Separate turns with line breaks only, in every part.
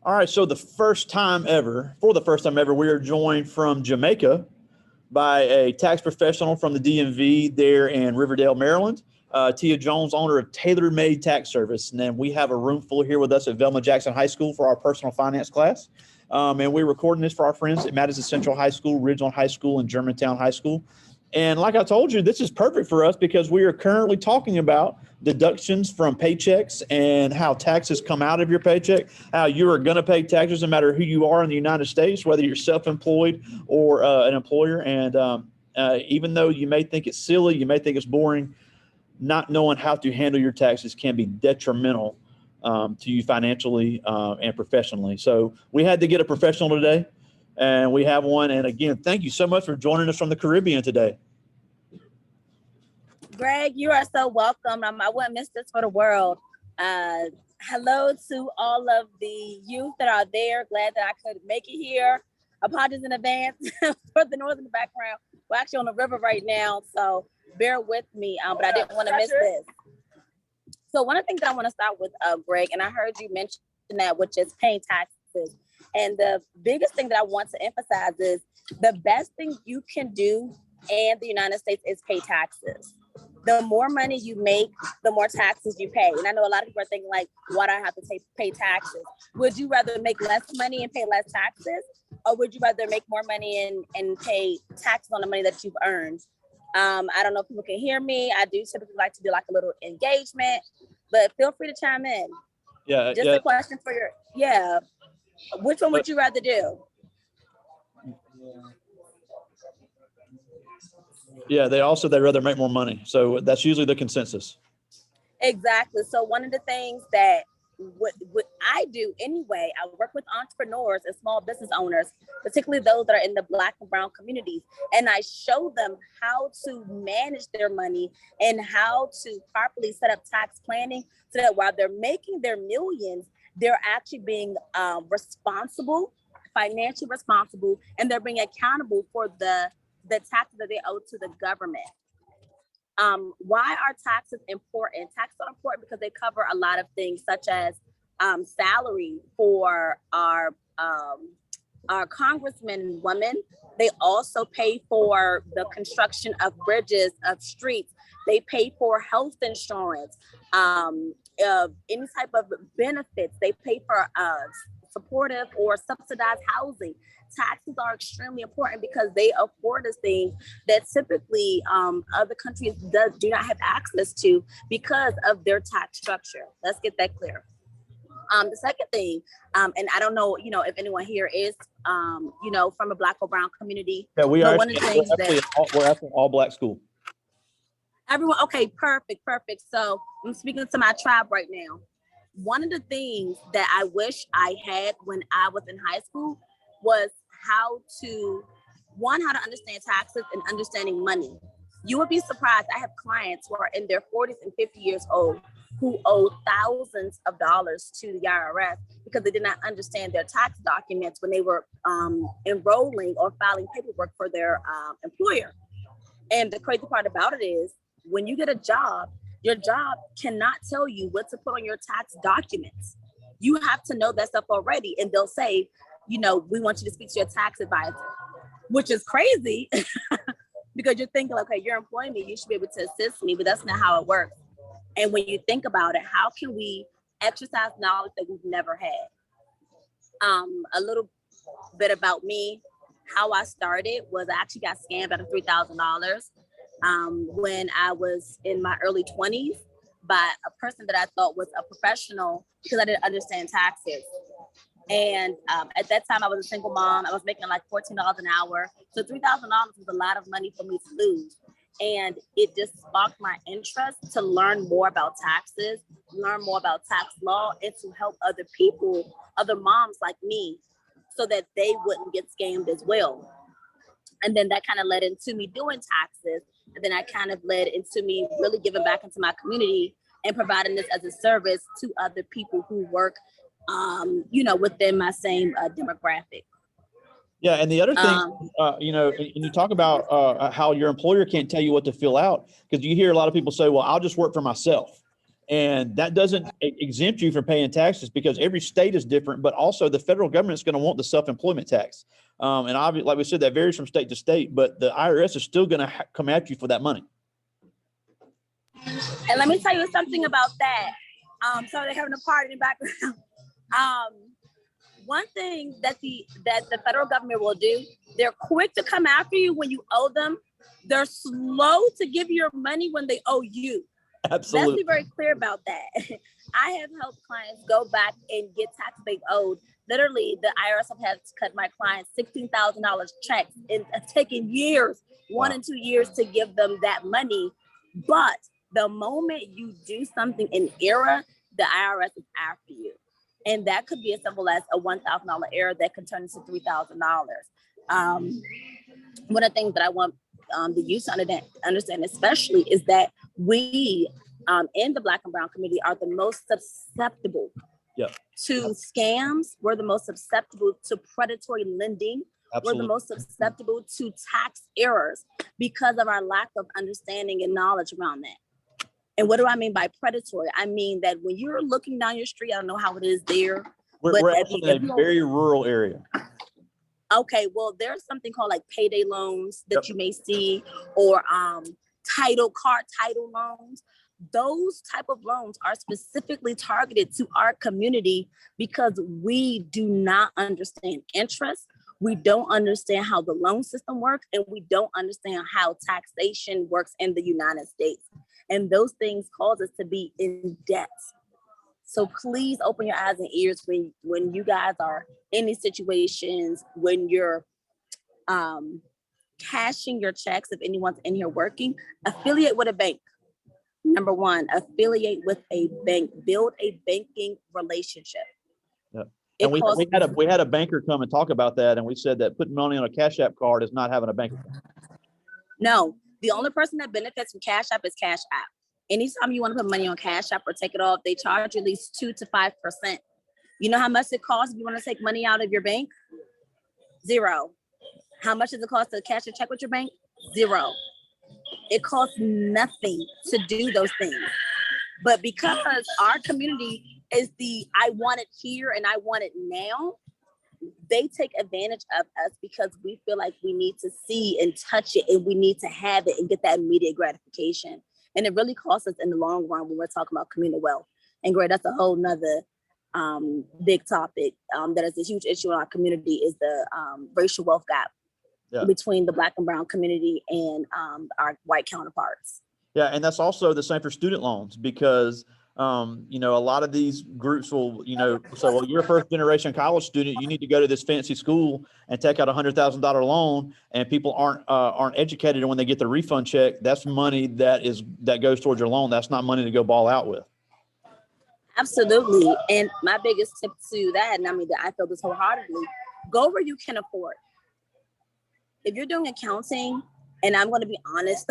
All right, so for the first time ever, we are joined from Jamaica by a tax professional from the DMV there in Riverdale, Maryland, Tia Jones, owner of Tailor Made Tax Service. And then we have a room full here with us at Velma Jackson High School for our personal finance class. And we're recording this for our friends at Madison Central High School, Ridgeland High School, and Germantown High School. And like I told you, this is perfect for us because we are currently talking about deductions from paychecks and how taxes come out of your paycheck, how you are going to pay taxes no matter who you are in the United States, whether you're self-employed or an employer. And even though you may think it's silly, you may think it's boring, not knowing how to handle your taxes can be detrimental to you financially and professionally. So we had to get a professional today. And we have one. And again, thank you so much for joining us from the Caribbean today.
Greg, you are so welcome. I wouldn't miss this for the world. Hello to all of the youth that are there. Glad that I could make it here. Apologies in advance for the noise in the background. We're actually on the river right now, so bear with me. But I didn't want to miss this. So one of the things that I want to start with, Greg, and I heard you mention that, which is paying taxes. And the biggest thing that I want to emphasize is the best thing you can do in the United States is pay taxes. The more money you make, the more taxes you pay. And I know a lot of people are thinking like, why do I have to pay taxes? Would you rather make less money and pay less taxes? Or would you rather make more money and pay taxes on the money that you've earned? I don't know if people can hear me. I do typically like to do like a little engagement, but feel free to chime in.
Yeah.
Just a question for which one would you rather do?
Yeah, they'd rather make more money. So that's usually the consensus.
Exactly. So one of the things that what I do anyway, I work with entrepreneurs and small business owners, particularly those that are in the Black and Brown communities. And I show them how to manage their money and how to properly set up tax planning so that while they're making their millions, they're actually being financially responsible, and they're being accountable for the taxes that they owe to the government. Why are taxes important? Taxes are important because they cover a lot of things, such as salary for our congressmen and women. They also pay for the construction of bridges, of streets. They pay for health insurance, any type of benefits. They pay for supportive or subsidized housing. Taxes are extremely important because they afford us things that typically other countries do not have access to because of their tax structure. Let's get that clear. The second thing, and I don't know, if anyone here is, from a Black or Brown community.
Yeah, we are. We're actually all Black school.
Everyone, okay, perfect. So I'm speaking to my tribe right now. One of the things that I wish I had when I was in high school was how to understand taxes and understanding money. You would be surprised. I have clients who are in their 40s and 50 years old who owe thousands of dollars to the IRS because they did not understand their tax documents when they were enrolling or filing paperwork for their employer. And the crazy part about it is when you get a job, your job cannot tell you what to put on your tax documents. You have to know that stuff already. And they'll say, we want you to speak to your tax advisor, which is crazy because you're thinking, okay, you're employing me, you should be able to assist me, but that's not how it works. And when you think about it, how can we exercise knowledge that we've never had? A little bit about me, how I started was I actually got scammed out of $3,000 when I was in my early 20s by a person that I thought was a professional because I didn't understand taxes. And at that time, I was a single mom. I was making like $14 an hour. So $3,000 was a lot of money for me to lose. And it just sparked my interest to learn more about taxes, learn more about tax law, and to help other people, other moms like me, so that they wouldn't get scammed as well. And then that kind of led into me doing taxes. And then I kind of led into me really giving back into my community and providing this as a service to other people who work, within my same demographic.
Yeah, and the other thing, and you talk about how your employer can't tell you what to fill out, because you hear a lot of people say, well, I'll just work for myself. And that doesn't exempt you from paying taxes because every state is different, but also the federal government is going to want the self-employment tax. And obviously, like we said, that varies from state to state, but the IRS is still going to come after you for that money.
And let me tell you something about that. So they're having a party in the background. One thing that the federal government will do, they're quick to come after you when you owe them. They're slow to give you your money when they owe you.
Absolutely.
Let's be very clear about that. I have helped clients go back and get tax they owed. Literally, the IRS have had to cut my clients $16,000 checks. It's taken years, 1 and 2 years to give them that money. But the moment you do something in error, the IRS is after you. And that could be as simple as a $1,000 error that could turn into $3,000. One of the things that I want the youth to understand, especially, is that we in the Black and Brown community are the most susceptible to scams. We're the most susceptible to predatory lending. Absolutely. We're the most susceptible to tax errors because of our lack of understanding and knowledge around that. And what do I mean by predatory? I mean that when you're looking down your street, I don't know how it is there.
We're actually in a very rural area.
Okay, well, there's something called like payday loans that you may see, or car title loans. Those type of loans are specifically targeted to our community because we do not understand interest. We don't understand how the loan system works, and we don't understand how taxation works in the United States. And those things cause us to be in debt. So please open your eyes and ears when you guys are in these situations, when you're cashing your checks. If anyone's in here working, affiliate with a bank. Number one, affiliate with a bank. Build a banking relationship.
Yeah. And we had a banker come and talk about that, and we said that putting money on a Cash App card is not having a bank account.
No, the only person that benefits from Cash App is Cash App. Anytime you want to put money on Cash App or take it off, they charge at least 2 to 5%. You know how much it costs if you want to take money out of your bank? $0. How much does it cost to cash a check with your bank? $0. It costs nothing to do those things. But because our community is I want it here and I want it now, they take advantage of us because we feel like we need to see and touch it, and we need to have it and get that immediate gratification. And it really costs us in the long run when we're talking about communal wealth. And great, that's a whole nother big topic that is a huge issue in our community, is the racial wealth gap between the Black and Brown community and our white counterparts.
Yeah, and that's also the same for student loans because a lot of these groups will, so well, you're a first generation college student, you need to go to this fancy school and take out $100,000 loan, and people aren't educated. And when they get the refund check, that's money that goes towards your loan. That's not money to go ball out with.
Absolutely. And my biggest tip to that, and I mean that I feel this wholeheartedly, go where you can afford. If you're doing accounting, and I'm going to be honest,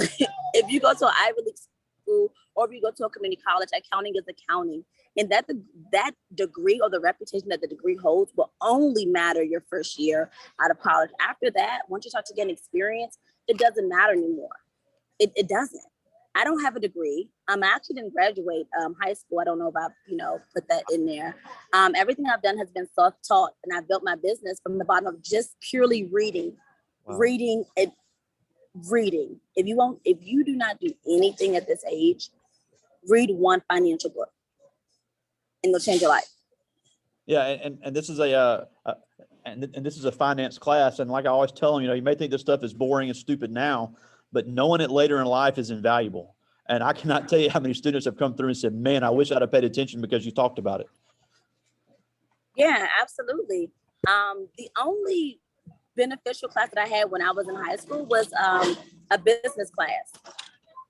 if you go to an Ivy League school or if you go to a community college, accounting is accounting. And that degree, or the reputation that the degree holds, will only matter your first year out of college. After that, once you start to get experience, it doesn't matter anymore. It doesn't. I don't have a degree. I actually didn't graduate high school. I don't know if I, put that in there. Everything I've done has been self-taught, and I've built my business from the bottom of just purely reading. Wow. Reading. If you do not do anything at this age, read one financial book, and it'll change your life.
Yeah, and this is this is a finance class, and like I always tell them, you may think this stuff is boring and stupid now, but knowing it later in life is invaluable. And I cannot tell you how many students have come through and said, "Man, I wish I'd have paid attention because you talked about it."
Yeah, absolutely. The only beneficial class that I had when I was in high school was a business class,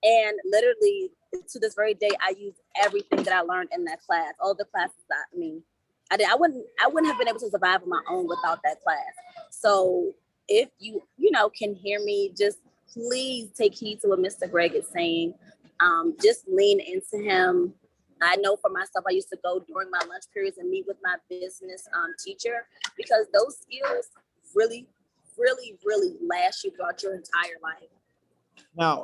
and literally to this very day, I use everything that I learned in that class. All the classes I wouldn't have been able to survive on my own without that class. So if you can hear me, just please take heed to what Mr. Greg is saying. Just lean into him. I know for myself, I used to go during my lunch periods and meet with my business teacher, because those skills really, really, really last you throughout your entire life.
Now,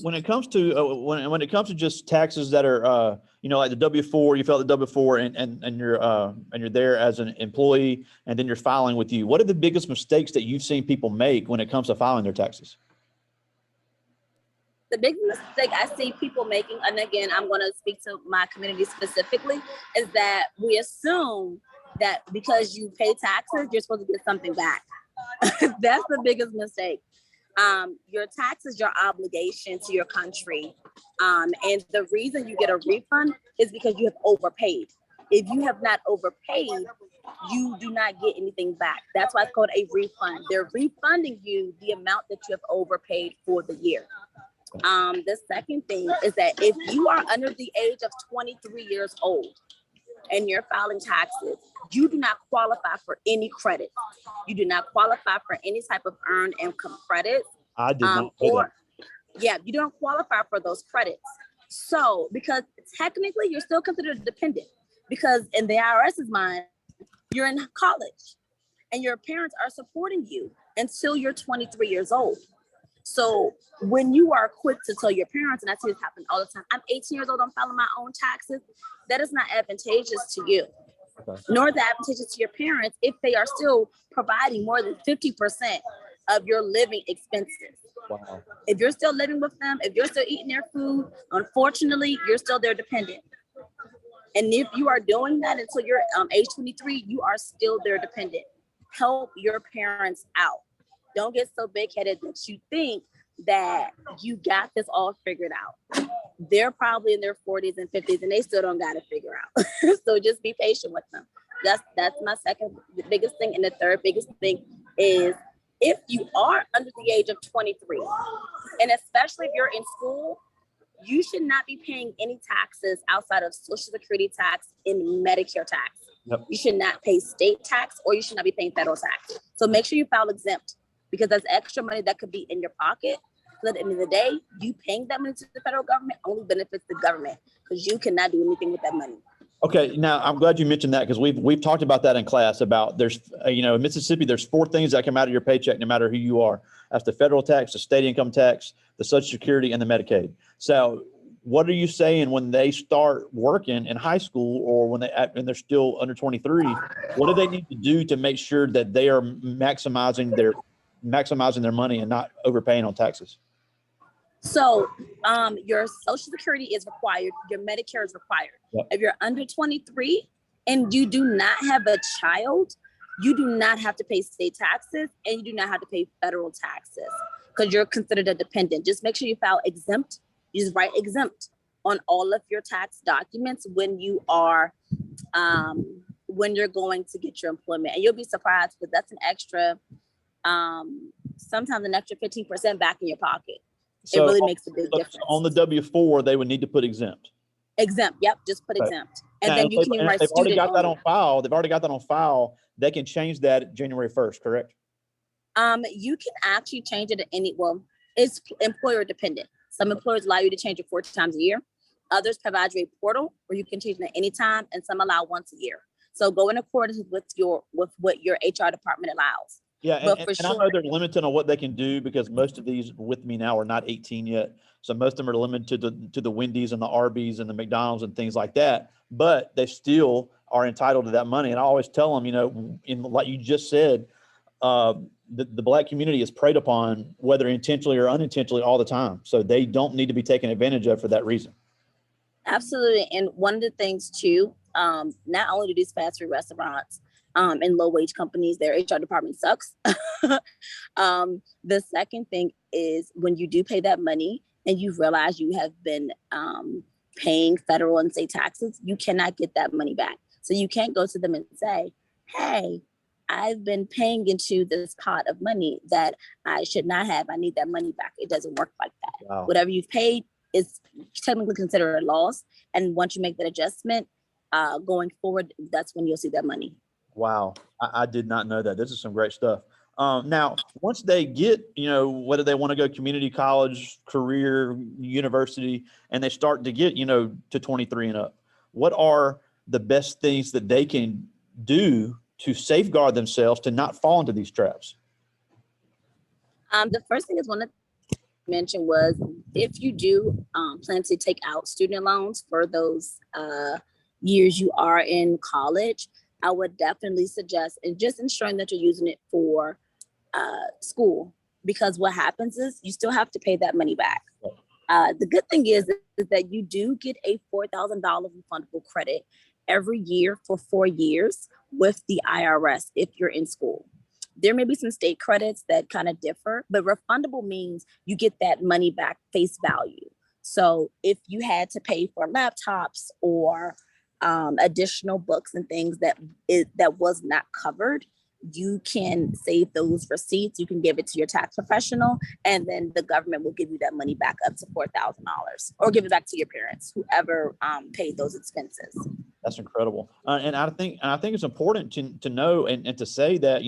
when it comes to just taxes that are like the W-4, you fill out the W-4 and you're there as an employee, and then you're filing with you. What are the biggest mistakes that you've seen people make when it comes to filing their taxes?
The biggest mistake I see people making, and again, I'm going to speak to my community specifically, is that we assume that because you pay taxes, you're supposed to get something back. That's the biggest mistake. Your tax is your obligation to your country. And the reason you get a refund is because you have overpaid. If you have not overpaid, you do not get anything back. That's why it's called a refund. They're refunding you the amount that you have overpaid for the year. The second thing is that if you are under the age of 23 years old and you're filing taxes, you do not qualify for any credit. You do not qualify for any type of earned income credits.
I did not know that.
Yeah, you don't qualify for those credits. So, because technically you're still considered dependent, because in the IRS's mind, you're in college and your parents are supporting you until you're 23 years old. So when you are quick to tell your parents, and I see this happen all the time, I'm 18 years old, I'm filing my own taxes, that is not advantageous to you, nor is it advantageous to your parents if they are still providing more than 50% of your living expenses.
Wow.
If you're still living with them, if you're still eating their food, unfortunately, you're still their dependent. And if you are doing that until you're age 23, you are still their dependent. Help your parents out. Don't get so big-headed that you think that you got this all figured out. They're probably in their 40s and 50s and they still don't got it figured out. So just be patient with them. That's my second biggest thing. And the third biggest thing is, if you are under the age of 23, and especially if you're in school, you should not be paying any taxes outside of Social Security tax and Medicare tax.
Yep.
You should not pay state tax, or you should not be paying federal tax. So make sure you file exempt, because that's extra money that could be in your pocket. So at the end of the day, you paying that money to the federal government only benefits the government, because you cannot do anything with that money.
Okay, now I'm glad you mentioned that, because we've talked about that in class. About there's in Mississippi, there's 4 things that come out of your paycheck no matter who you are. That's the federal tax, the state income tax, the Social Security, and the Medicaid. So what are you saying when they start working in high school, or when they're still under 23? What do they need to do to make sure that they are maximizing their money and not overpaying on taxes?
So your Social Security is required. Your Medicare is required.
Yep.
If you're under 23 and you do not have a child, you do not have to pay state taxes, and you do not have to pay federal taxes, because you're considered a dependent. Just make sure you file exempt. You just write exempt on all of your tax documents when you are when you're going to get your employment. And you'll be surprised, because that's an extra, sometimes an extra 15% back in your pocket. So, it really makes a big difference.
On the W-4, they would need to put exempt.
Exempt, yep, just put exempt. And now, then you can even write
they've already got that
on
file. They've already got that on file. They can change that January 1st, correct?
You can actually change it at it's employer dependent. Some employers allow you to change it 4 times a year. Others provide you a portal where you can change it at any time, and some allow once a year. So go in accordance with what your HR department allows.
Yeah, and I know they're limited on what they can do, because most of these with me now are not 18 yet. So most of them are limited to the Wendy's and the Arby's and the McDonald's and things like that. But they still are entitled to that money. And I always tell them, like you just said, the Black community is preyed upon, whether intentionally or unintentionally, all the time. So they don't need to be taken advantage of for that reason. Absolutely.
And one of the things too, not only do these fast food restaurants and low wage companies, their HR department sucks. The second thing is, when you do pay that money and you realize you have been paying federal and state taxes, you cannot get that money back. So you can't go to them and say, hey, I've been paying into this pot of money that I should not have. I need that money back. It doesn't work like that.
Wow.
Whatever you've paid is technically considered a loss. And once you make that adjustment, going forward, that's when you'll see that money.
Wow. I did not know that. This is some great stuff. Now, once they get, whether they want to go community college, career, university, and they start to get, to 23 and up, what are the best things that they can do to safeguard themselves to not fall into these traps?
The first thing is mentioned was if you do plan to take out student loans for those years you are in college, I would definitely suggest and just ensuring that you're using it for school, because what happens is you still have to pay that money back. The good thing is that you do get a $4,000 refundable credit every year for 4 years with the IRS if you're in school. There may be some state credits that kind of differ, but refundable means you get that money back face value. So if you had to pay for laptops or additional books and things that was not covered, you can save those receipts. You can give it to your tax professional, and then the government will give you that money back up to $4,000, or give it back to your parents, whoever paid those expenses.
That's incredible. And I think it's important to know and to say that,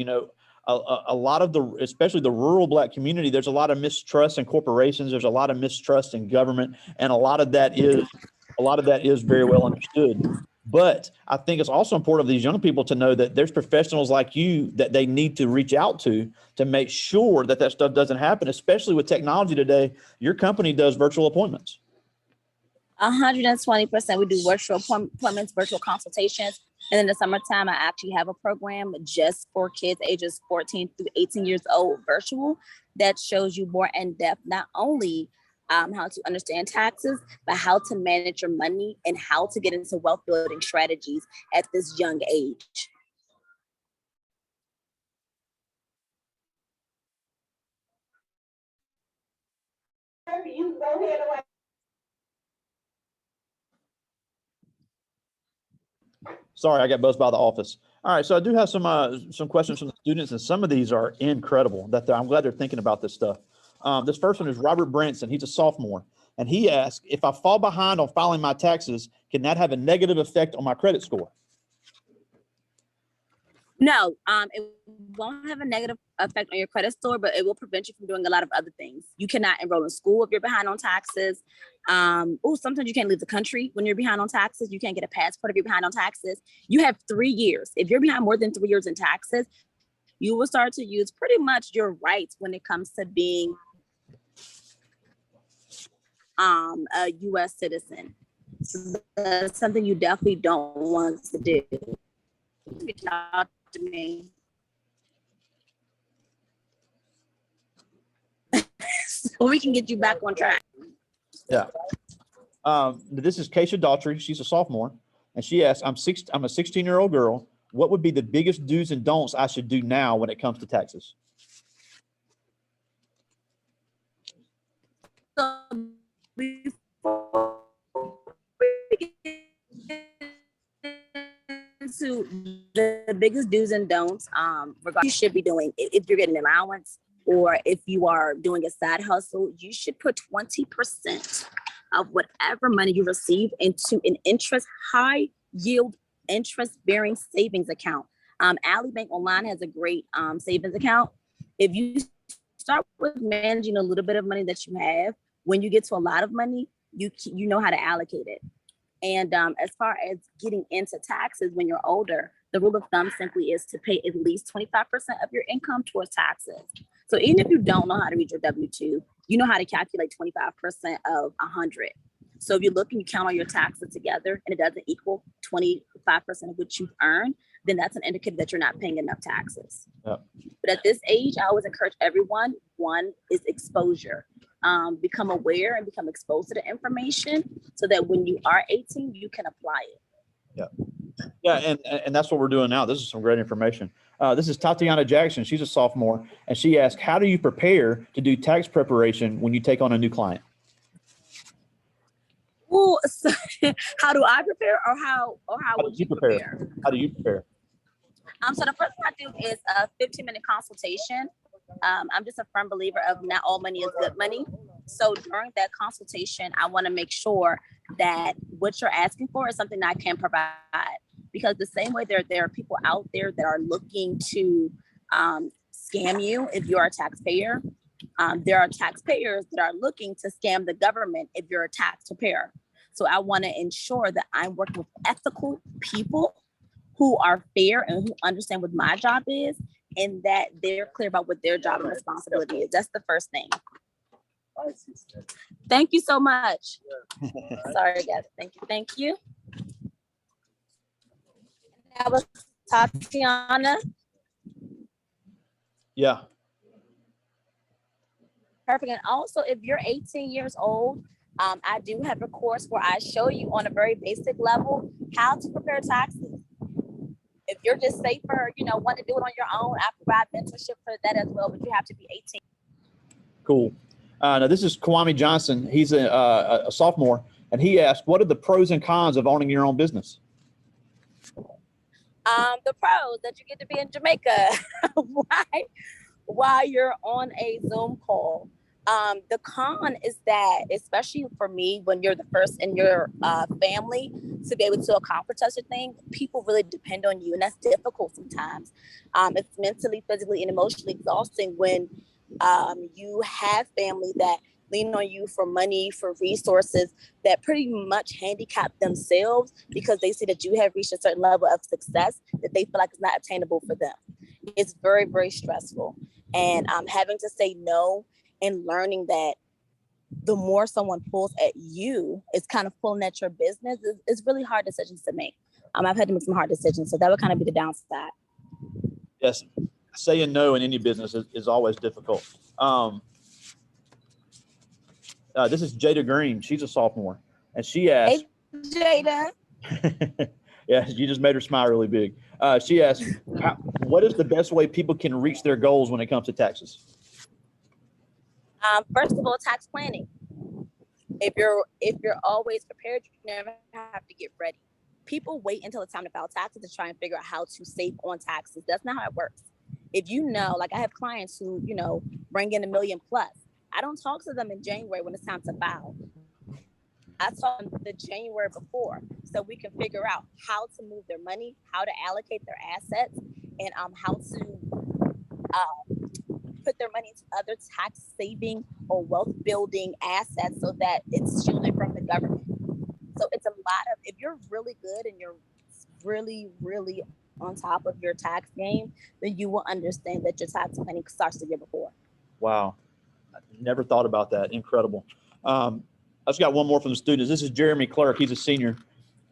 a lot of especially the rural Black community, there's a lot of mistrust in corporations. There's a lot of mistrust in government. And a lot of that is very well understood. But I think it's also important for these young people to know that there's professionals like you that they need to reach out to make sure that stuff doesn't happen, especially with technology today. Your company does virtual appointments.
120%. We do virtual appointments, virtual consultations. And in the summertime, I actually have a program just for kids ages 14 through 18 years old, virtual, that shows you more in depth, not only how to understand taxes, but how to manage your money and how to get into wealth building strategies at this young age.
You go ahead away. Sorry, I got buzzed by the office. All right, so I do have some questions from the students, and some of these are incredible. I'm glad they're thinking about this stuff. This first one is Robert Branson. He's a sophomore, and he asked, if I fall behind on filing my taxes, can that have a negative effect on my credit score?
No, it won't have a negative effect on your credit score, but it will prevent you from doing a lot of other things. You cannot enroll in school if you're behind on taxes. Sometimes you can't leave the country when you're behind on taxes. You can't get a passport if you're behind on taxes. You have 3 years. If you're behind more than 3 years in taxes, you will start to use pretty much your rights when it comes to being a U.S. citizen. So that's something you definitely don't want to do. Reach out to me. So we can get you back on track.
Yeah. This is Keisha Daughtry. She's a sophomore, and she asked, I'm a 16-year-old girl. What would be the biggest do's and don'ts I should do now when it comes to taxes?
So before we get into the biggest do's and don'ts, regarding you should be doing, if you're getting an allowance or if you are doing a side hustle, you should put 20% of whatever money you receive into an high yield interest bearing savings account. Ally Bank Online has a great savings account. If you start with managing a little bit of money that you have, when you get to a lot of money, you know how to allocate it. And as far as getting into taxes when you're older, the rule of thumb simply is to pay at least 25% of your income towards taxes. So even if you don't know how to read your W-2, you know how to calculate 25% of 100. So if you look and you count all your taxes together and it doesn't equal 25% of what you've earned, then that's an indicator that you're not paying enough taxes. Yep. But at this age, I always encourage everyone, one is exposure. Become aware and become exposed to the information so that when you are 18, you can apply it.
Yeah, and that's what we're doing now. This is some great information. This is Tatiana Jackson. She's a sophomore, and she asked, how do you prepare to do tax preparation when you take on a new client?
Well, so, how do I prepare, or how would you prepare?
How do you prepare?
So the first thing I do is a 15-minute consultation. I'm just a firm believer of not all money is good money. So during that consultation, I want to make sure that what you're asking for is something that I can provide. Because the same way there are people out there that are looking to scam you if you're a taxpayer, there are taxpayers that are looking to scam the government if you're a taxpayer. So I want to ensure that I'm working with ethical people who are fair and who understand what my job is, and that they're clear about what their job and responsibility is. That's the first thing. Thank you so much. Sorry, guys. Thank you. Thank you. That was Tatiana.
Yeah.
Perfect. And also, if you're 18 years old, I do have a course where I show you on a very basic level how to prepare taxes. If you're just safer, want to do it on your own, I provide mentorship for that as well, but you have to be 18.
Cool. Now, this is Kwame Johnson. He's a sophomore, and he asked, what are the pros and cons of owning your own business?
The pros that you get to be in Jamaica while you're on a Zoom call. The con is that, especially for me, when you're the first in your family to be able to accomplish such a thing, people really depend on you, and that's difficult sometimes. It's mentally, physically, and emotionally exhausting when you have family that lean on you for money, for resources, that pretty much handicap themselves because they see that you have reached a certain level of success that they feel like is not attainable for them. It's very, very stressful. And having to say no and learning that the more someone pulls at you, it's kind of pulling at your business. It's really hard decisions to make. I've had to make some hard decisions. So that would kind of be the downside.
Yes. Saying no in any business is always difficult. This is Jada Green. She's a sophomore. And she asked.
Hey, Jada.
Yeah, you just made her smile really big. She asked, what is the best way people can reach their goals when it comes to taxes?
First of all, tax planning. If you're always prepared, you never have to get ready. People wait until it's time to file taxes to try and figure out how to save on taxes. That's not how it works. If like I have clients who, bring in $1 million plus. I don't talk to them in January when it's time to file. I talk to them the January before so we can figure out how to move their money, how to allocate their assets, and how to put their money into other tax saving or wealth building assets so that it's shielded from the government. So it's a lot of, if you're really good and you're really, really on top of your tax game, then you will understand that your tax planning starts the year before.
Wow. I never thought about that. Incredible. I just got one more from the students. This is Jeremy Clark. He's a senior.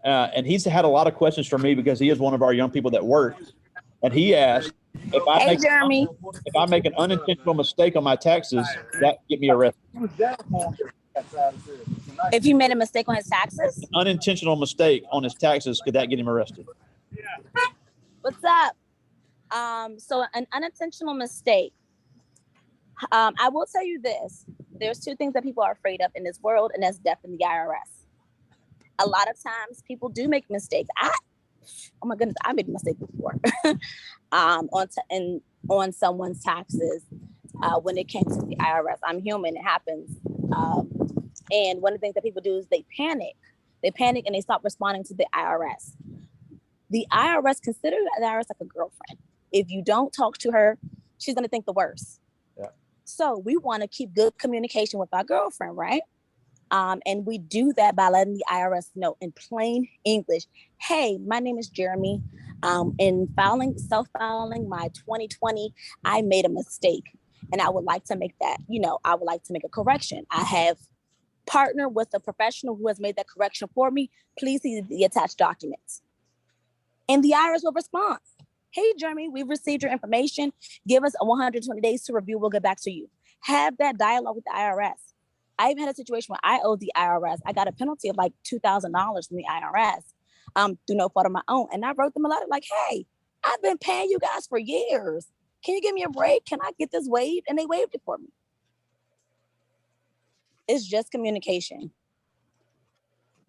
And he's had a lot of questions from me because he is one of our young people that works. And he asked, if I make an unintentional mistake on my taxes, that get me arrested.
If he made a mistake on his taxes?
An unintentional mistake on his taxes, could that get him arrested?
What's up? So an unintentional mistake. I will tell you this. There's two things that people are afraid of in this world, and that's death and the IRS. A lot of times people do make mistakes. Oh my goodness, I made a mistake before on someone's taxes when it came to the IRS. I'm human, it happens. And one of the things that people do is they panic. They panic and they stop responding to the IRS. The IRS, consider the IRS like a girlfriend. If you don't talk to her, she's going to think the worst. Yeah. So we want to keep good communication with our girlfriend, right? And we do that by letting the IRS know in plain English, hey, my name is Jeremy. In self-filing my 2020, I made a mistake and I would like to make that, I would like to make a correction. I have partnered with a professional who has made that correction for me. Please see the attached documents. And the IRS will respond. Hey, Jeremy, we've received your information. Give us 120 days to review. We'll get back to you. Have that dialogue with the IRS. I even had a situation where I owed the IRS. I got a penalty of like $2,000 from the IRS through no fault of my own. And I wrote them a letter like, hey, I've been paying you guys for years. Can you give me a break? Can I get this waived? And they waived it for me. It's just communication.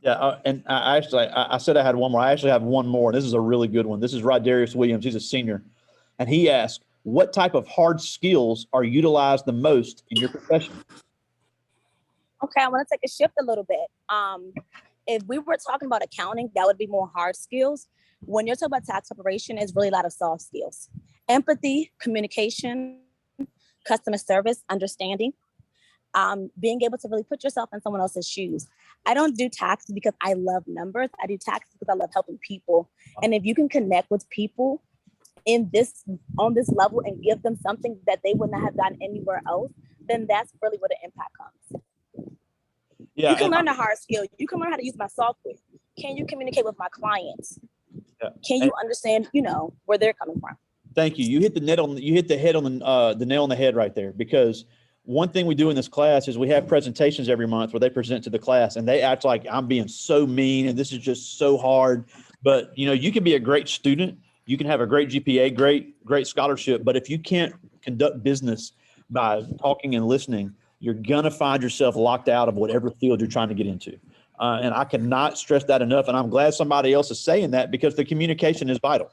Yeah, and I said I had one more. I actually have one more. This is a really good one. This is Rodarius Williams. He's a senior. And he asked, what type of hard skills are utilized the most in your profession?
Okay, I want to take a shift a little bit. If we were talking about accounting, that would be more hard skills. When you're talking about tax preparation, it's really a lot of soft skills. Empathy, communication, customer service, understanding, being able to really put yourself in someone else's shoes. I don't do taxes because I love numbers. I do taxes because I love helping people. And if you can connect with people on this level and give them something that they would not have gotten anywhere else, then that's really where the impact comes.
Yeah,
you can learn the hard skill. You can learn how to use my software. Can you communicate with my clients?
Yeah.
Can you understand, where they're coming from?
Thank you. You hit the head on the nail on the head right there, because one thing we do in this class is we have presentations every month where they present to the class and they act like I'm being so mean and this is just so hard. But you can be a great student, you can have a great GPA, great scholarship, but if you can't conduct business by talking and listening, you're gonna find yourself locked out of whatever field you're trying to get into. And I cannot stress that enough. And I'm glad somebody else is saying that, because the communication is vital.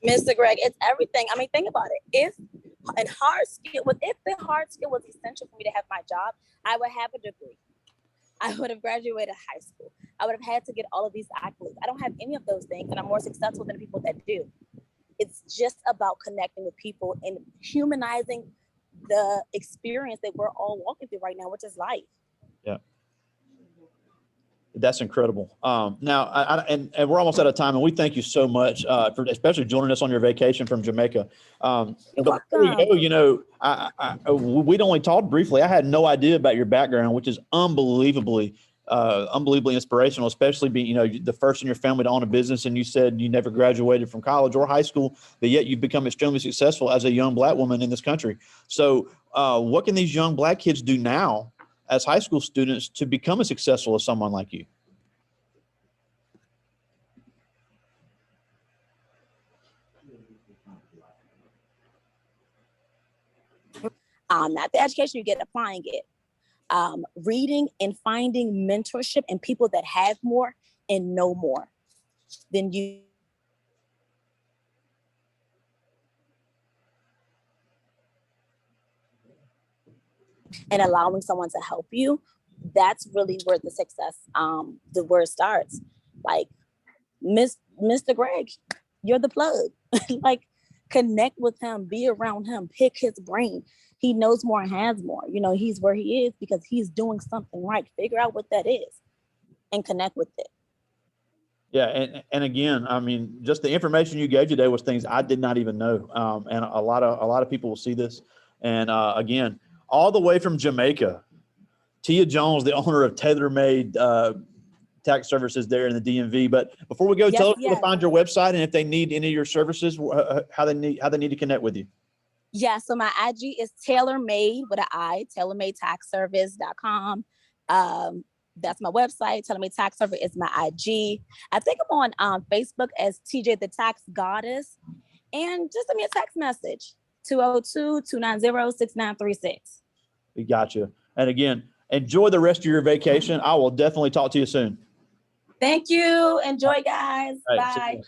Mr. Greg, it's everything. I mean, think about it. If the hard skill was essential for me to have my job, I would have a degree. I would have graduated high school. I would have had to get all of these accolades. I don't have any of those things, and I'm more successful than the people that do. It's just about connecting with people and humanizing the experience that we're all walking through right now, which is life.
Yeah. That's incredible. Now, and we're almost out of time, and we thank you so much for especially joining us on your vacation from Jamaica. But before we go, we'd only talked briefly. I had no idea about your background, which is unbelievably inspirational, especially being, the first in your family to own a business. And you said you never graduated from college or high school, but yet you've become extremely successful as a young Black woman in this country. So what can these young Black kids do now as high school students to become as successful as someone like you?
Not the education you get, applying it. Reading and finding mentorship and people that have more and know more than you. And allowing someone to help you, that's really where the success, the word starts. Like, Mr. Greg, you're the plug. Like, connect with him, be around him, pick his brain. He knows more and has more. He's where he is because he's doing something right. Figure out what that is and connect with it.
Yeah, and again, I mean, just the information you gave today was things I did not even know, and a lot of people will see this. And again, all the way from Jamaica, Tia Jones, the owner of Tailor Made Tax Services there in the DMV. But before we go, tell them to find your website and if they need any of your services, how they need to connect with you.
Yeah, so my IG is Tailor Made with an I, tailormadetaxservice.com. That's my website. Tailor Made Tax Service is my IG. I think I'm on Facebook as TJ the Tax Goddess. And just send me a text message, 202-290-6936.
We got you. And again, enjoy the rest of your vacation. I will definitely talk to you soon.
Thank you. Enjoy, guys. Bye.